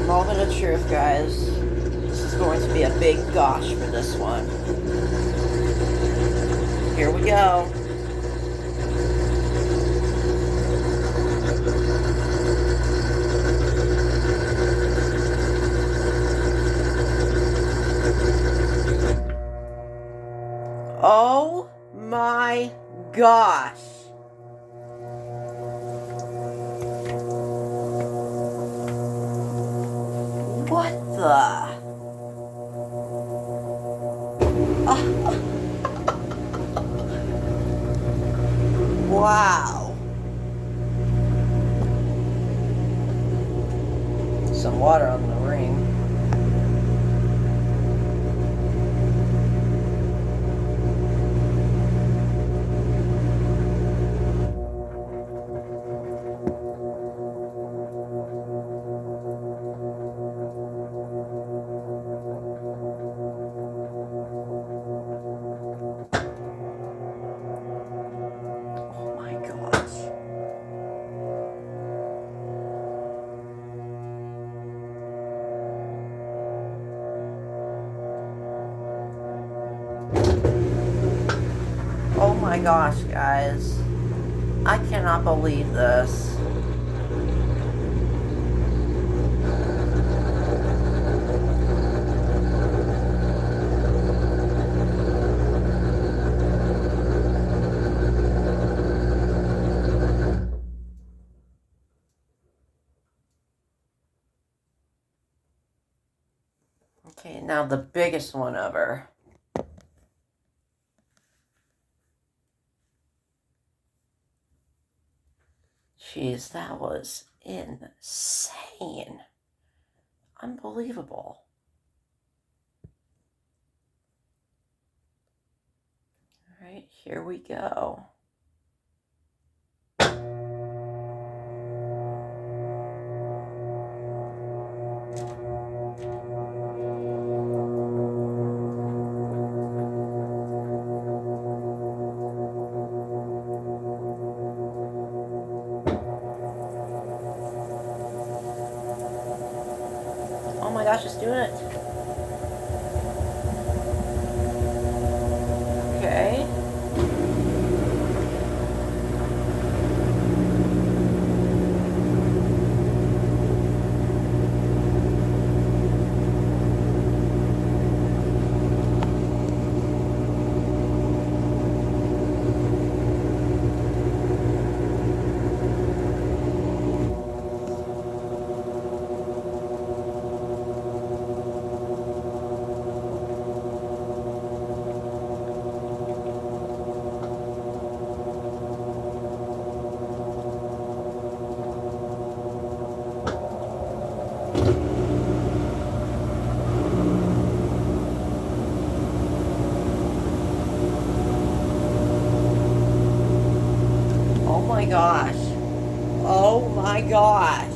Moment of truth, guys. This is going to be a big gosh for this one. Here we go. Oh my gosh. What the? Wow. Some water on the ring. Oh my gosh. Oh my gosh, guys. I cannot believe this. Okay, now the biggest one ever. Jeez, that was insane. Unbelievable. All right, here we go. Oh my gosh, it's doing it. Okay. Oh my gosh. Oh my gosh.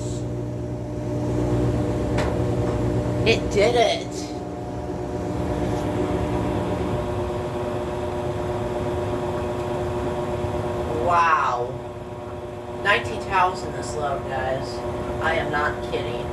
It did it. Wow. 19,000 is low, guys. I am not kidding.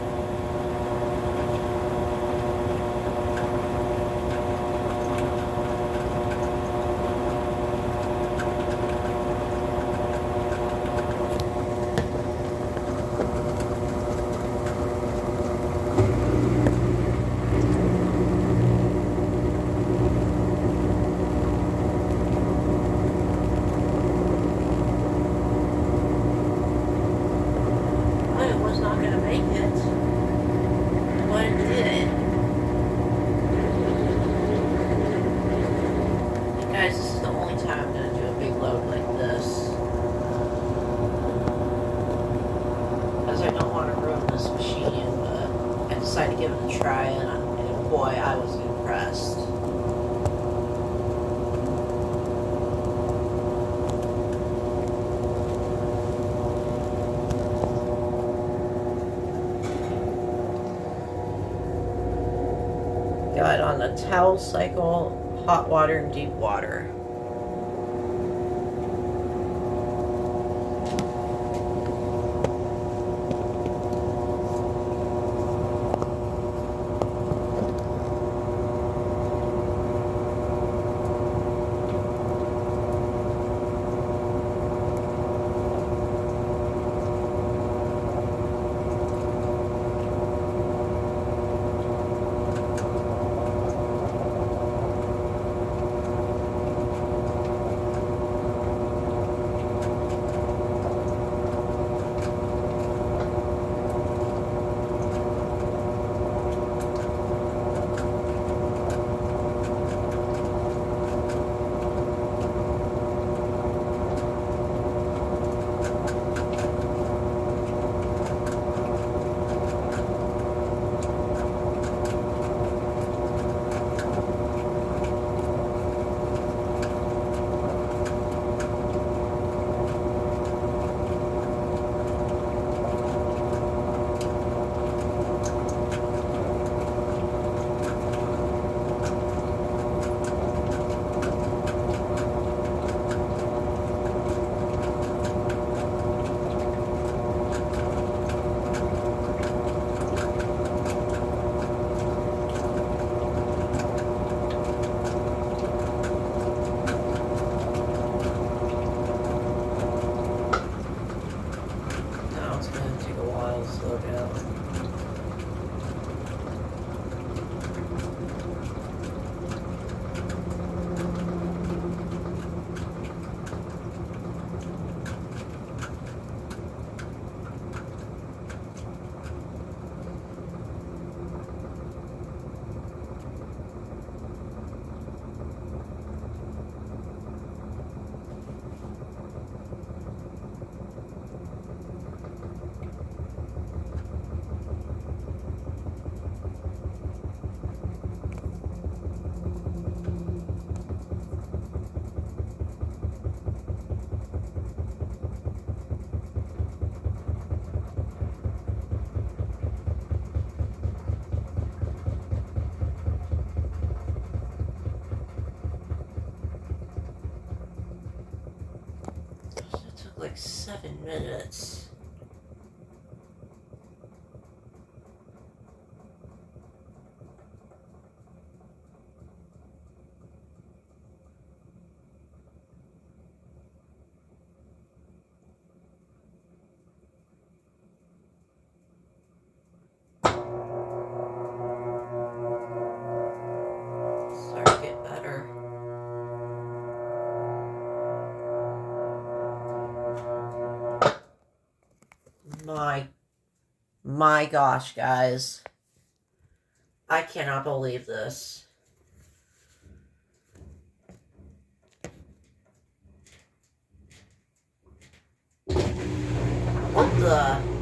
I was not going to make it, but it did. Guys, this is the only time I'm going to do a big load like this. Because I don't want to ruin this machine, but I decided to give it a try, and boy, I was impressed. Got on the towel cycle, hot water, and deep water. take a while to slow down. Like 7 minutes. Start to get better. My gosh, guys. I cannot believe this. What the?